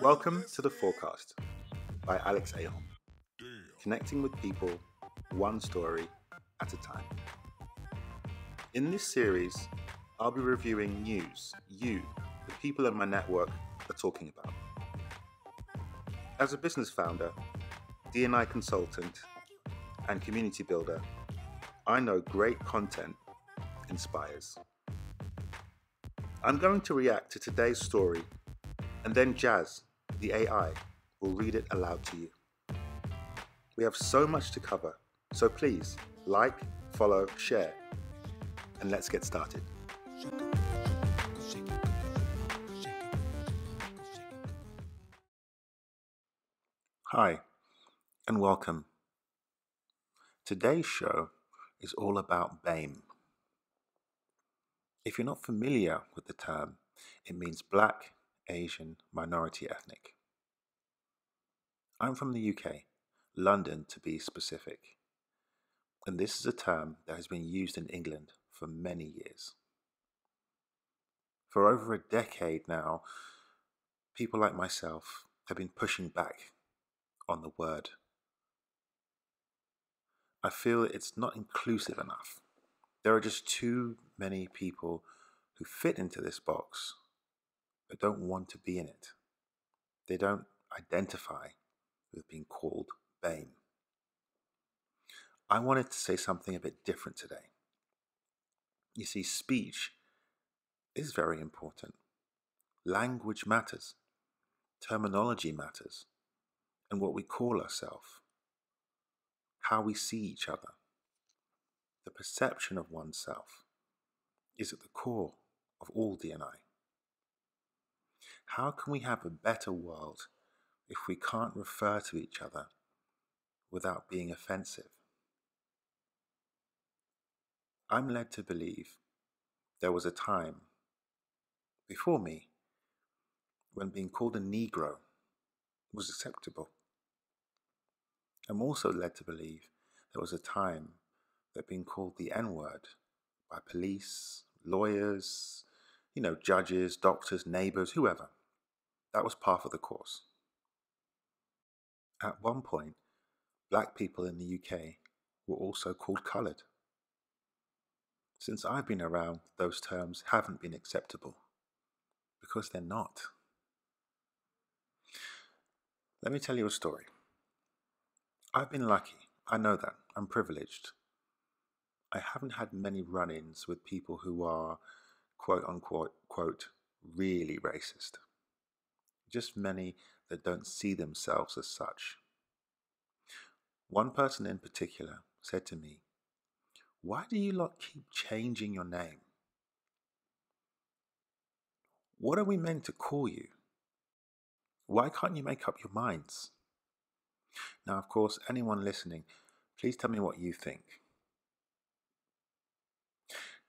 Welcome to The Forecast by Alex Ahom, connecting with people one story at a time. In this series, I'll be reviewing news the people in my network, are talking about. As a business founder, D&I consultant, and community builder, I know great content inspires. I'm going to react to today's story, and then Jazz, the AI, will read it aloud to you. We have so much to cover, so please like, follow, share, and let's get started. Hi, and welcome. Today's show is all about BAME. If you're not familiar with the term, it means Black, Asian, Minority Ethnic. I'm from the UK, London to be specific, and this is a term that has been used in England for many years. For over a decade now, people like myself have been pushing back on the word. I feel it's not inclusive enough. There are just too many people who fit into this box but don't want to be in it. They don't identify with being called BAME. I wanted to say something a bit different today. You see, speech is very important. Language matters. Terminology matters. And what we call ourselves. How we see each other. The perception of oneself is at the core of all D&I. How can we have a better world if we can't refer to each other without being offensive? I'm led to believe there was a time before me when being called a Negro was acceptable. I'm also led to believe there was a time that being called the N-word by police, lawyers, judges, doctors, neighbours, whoever, that was part of the course. At one point, black people in the UK were also called coloured. Since I've been around, those terms haven't been acceptable, because they're not. Let me tell you a story. I've been lucky, I know that, I'm privileged. I haven't had many run-ins with people who are, quote-unquote, really racist. Just many that don't see themselves as such. One person in particular said to me, "Why do you lot keep changing your name? What are we meant to call you? Why can't you make up your minds?" Now, of course, anyone listening, please tell me what you think.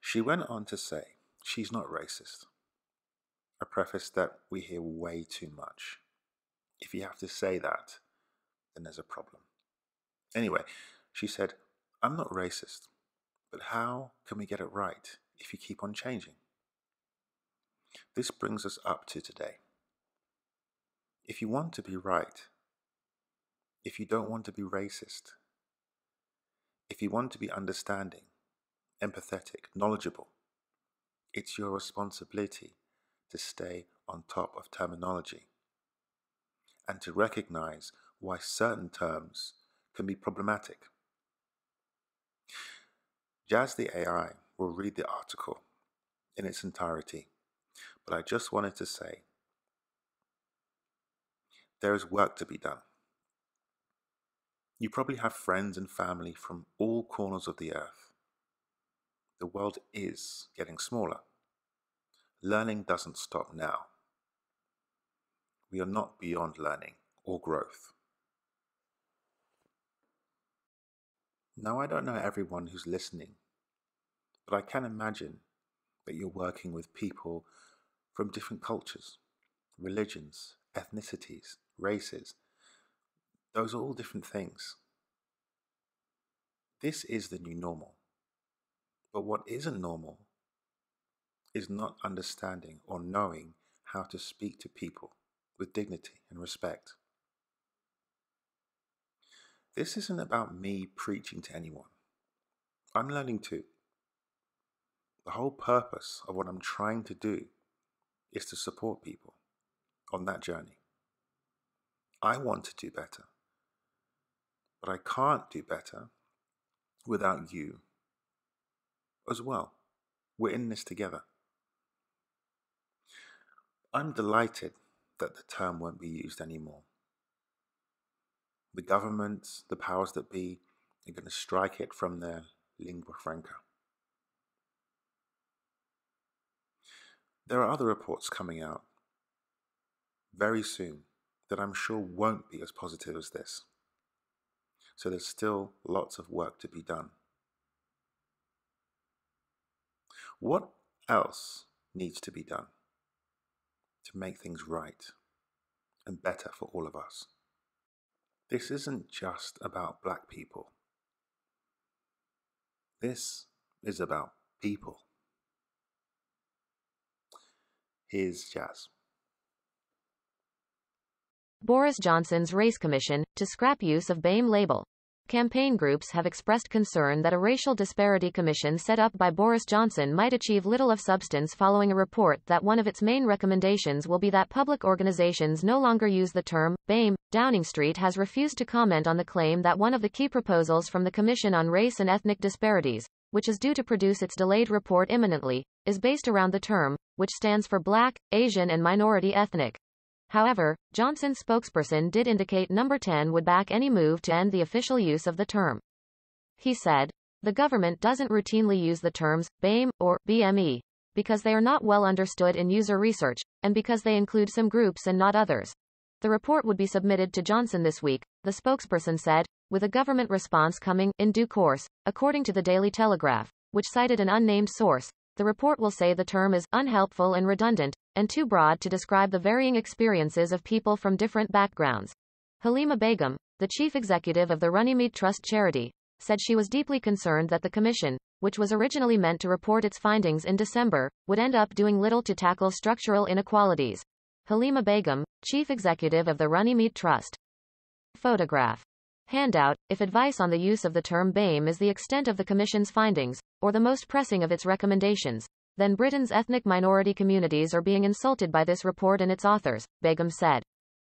She went on to say she's not racist, a preface that we hear way too much. If you have to say that, then there's a problem. Anyway, she said, "I'm not racist, but how can we get it right if you keep on changing?" This brings us up to today. If you want to be right, if you don't want to be racist, if you want to be understanding, empathetic, knowledgeable, it's your responsibility to stay on top of terminology and to recognize why certain terms can be problematic. Jazz the AI will read the article in its entirety, but I just wanted to say there is work to be done. You probably have friends and family from all corners of the earth. The world is getting smaller. Learning doesn't stop now. We are not beyond learning or growth. Now, I don't know everyone who's listening, but I can imagine that you're working with people from different cultures, religions, ethnicities, races. Those are all different things. This is the new normal. But what isn't normal is not understanding or knowing how to speak to people with dignity and respect. This isn't about me preaching to anyone. I'm learning too. The whole purpose of what I'm trying to do is to support people on that journey. I want to do better, but I can't do better without you as well. We're in this together. I'm delighted that the term won't be used anymore. The government, the powers that be, are going to strike it from their lingua franca. There are other reports coming out very soon that I'm sure won't be as positive as this. So there's still lots of work to be done. What else needs to be done to make things right and better for all of us? This isn't just about black people. This is about people. Here's Jazz. Boris Johnson's Race Commission, to scrap use of BAME label. Campaign groups have expressed concern that a racial disparity commission set up by Boris Johnson might achieve little of substance following a report that one of its main recommendations will be that public organizations no longer use the term BAME. Downing Street has refused to comment on the claim that one of the key proposals from the Commission on Race and Ethnic Disparities, which is due to produce its delayed report imminently, is based around the term, which stands for Black, Asian and Minority Ethnic. However, Johnson's spokesperson did indicate Number 10 would back any move to end the official use of the term. He said, "The government doesn't routinely use the terms BAME or BME because they are not well understood in user research, and because they include some groups and not others. The report would be submitted to Johnson this week," the spokesperson said, with a government response coming in due course, according to the Daily Telegraph, which cited an unnamed source. The report will say the term is unhelpful and redundant, and too broad to describe the varying experiences of people from different backgrounds. Halima Begum, the chief executive of the Runnymede Trust charity, said she was deeply concerned that the commission, which was originally meant to report its findings in December, would end up doing little to tackle structural inequalities. Halima Begum, chief executive of the Runnymede Trust. Photograph. Handout. If advice on the use of the term BAME is the extent of the Commission's findings, or the most pressing of its recommendations, then Britain's ethnic minority communities are being insulted by this report and its authors, Begum said.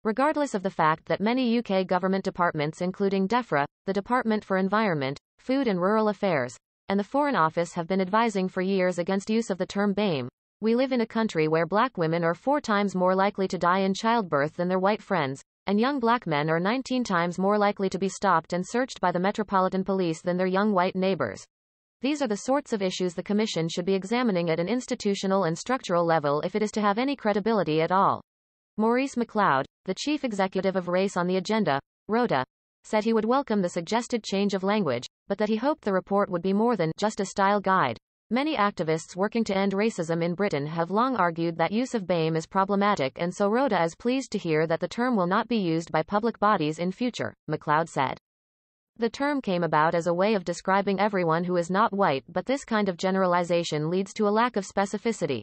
Regardless of the fact that many UK government departments including DEFRA, the Department for Environment, Food and Rural Affairs, and the Foreign Office have been advising for years against use of the term BAME, we live in a country where black women are 4 times more likely to die in childbirth than their white friends, and young black men are 19 times more likely to be stopped and searched by the Metropolitan Police than their young white neighbors. These are the sorts of issues the Commission should be examining at an institutional and structural level if it is to have any credibility at all. Maurice MacLeod, the chief executive of Race on the Agenda, RODA, said he would welcome the suggested change of language, but that he hoped the report would be more than just a style guide. Many activists working to end racism in Britain have long argued that use of BAME is problematic, and so RODA is pleased to hear that the term will not be used by public bodies in future, MacLeod said. The term came about as a way of describing everyone who is not white, but this kind of generalization leads to a lack of specificity.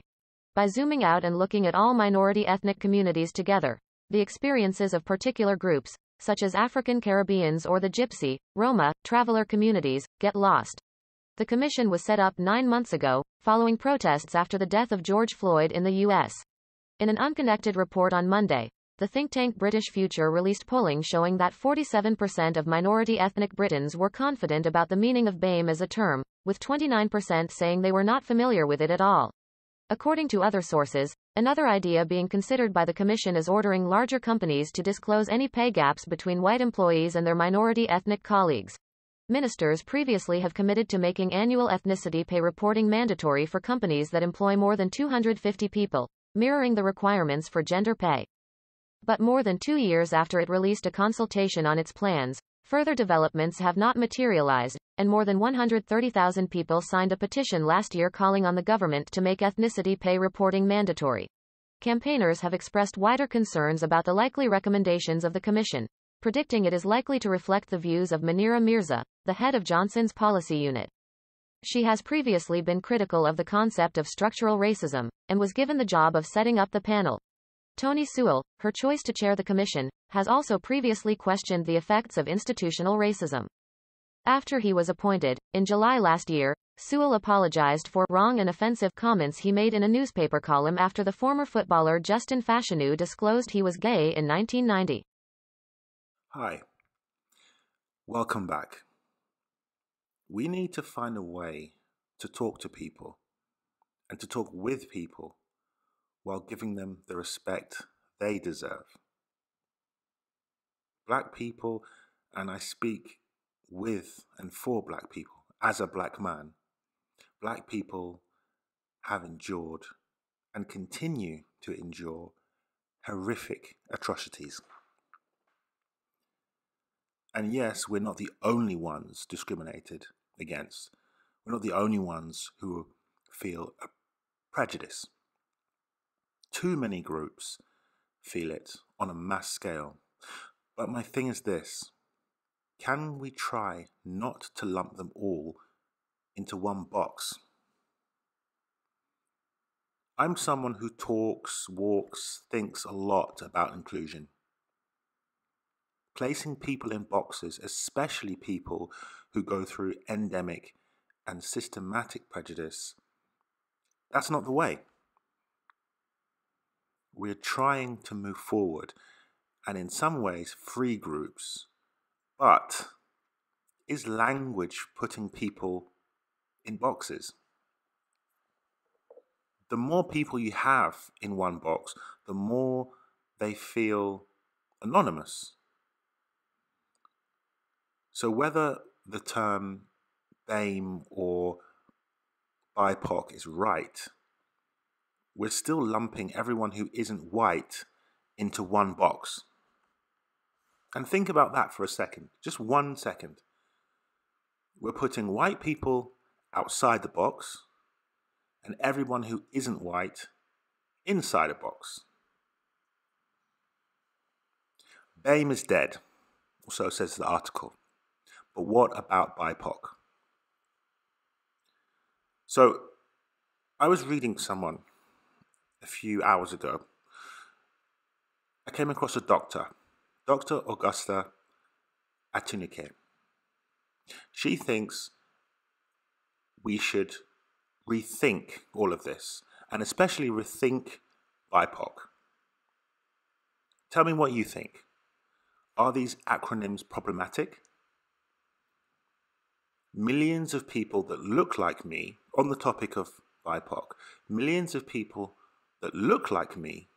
By zooming out and looking at all minority ethnic communities together, the experiences of particular groups, such as African Caribbeans or the Gypsy, Roma, traveler communities, get lost. The commission was set up 9 months ago, following protests after the death of George Floyd in the U.S. In an unconnected report on Monday, the think tank British Future released polling showing that 47% of minority ethnic Britons were confident about the meaning of BAME as a term, with 29% saying they were not familiar with it at all. According to other sources, another idea being considered by the Commission is ordering larger companies to disclose any pay gaps between white employees and their minority ethnic colleagues. Ministers previously have committed to making annual ethnicity pay reporting mandatory for companies that employ more than 250 people, mirroring the requirements for gender pay. But more than 2 years after it released a consultation on its plans, further developments have not materialized, and more than 130,000 people signed a petition last year calling on the government to make ethnicity pay reporting mandatory. Campaigners have expressed wider concerns about the likely recommendations of the Commission, predicting it is likely to reflect the views of Munira Mirza, the head of Johnson's policy unit. She has previously been critical of the concept of structural racism, and was given the job of setting up the panel. Toni Sewell, her choice to chair the commission, has also previously questioned the effects of institutional racism. After he was appointed, in July last year, Sewell apologized for wrong and offensive comments he made in a newspaper column after the former footballer Justin Fashanu disclosed he was gay in 1990. Hi. Welcome back. We need to find a way to talk to people and to talk with people while giving them the respect they deserve. Black people, and I speak with and for black people as a black man, black people have endured and continue to endure horrific atrocities. And yes, we're not the only ones discriminated against. We're not the only ones who feel a prejudice. Too many groups feel it on a mass scale. But my thing is this: can we try not to lump them all into one box? I'm someone who talks, walks, thinks a lot about inclusion. Placing people in boxes, especially people who go through endemic and systematic prejudice, that's not the way. We're trying to move forward and in some ways free groups, but is language putting people in boxes? The more people you have in one box, the more they feel anonymous. So whether the term BAME or BIPOC is right, we're still lumping everyone who isn't white into one box. And think about that for a second, just 1 second. We're putting white people outside the box and everyone who isn't white inside a box. BAME is dead, or so says the article. But what about BIPOC? So, I was reading someone a few hours ago. I came across a doctor, Dr. Augusta Atunike. She thinks we should rethink all of this, and especially rethink BIPOC. Tell me what you think. Are these acronyms problematic? Millions of people that look like me, on the topic of BIPOC, millions of people that look like me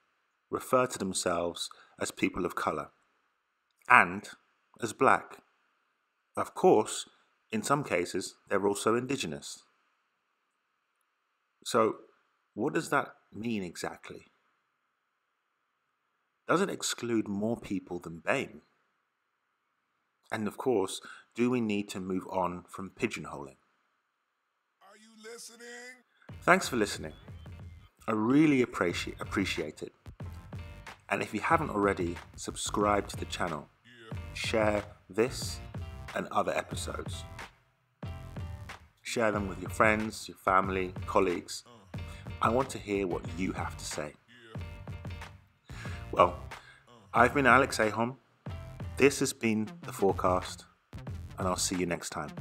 refer to themselves as people of colour and as black. Of course, in some cases, they're also indigenous. So, what does that mean exactly? Does it exclude more people than BAME? And of course, do we need to move on from pigeonholing? Are you listening? Thanks for listening. I really appreciate it. And if you haven't already, subscribe to the channel. Share this and other episodes. Share them with your friends, your family, colleagues. I want to hear what you have to say. Well, I've been Alex Ahom. This has been The Forecast, and I'll see you next time.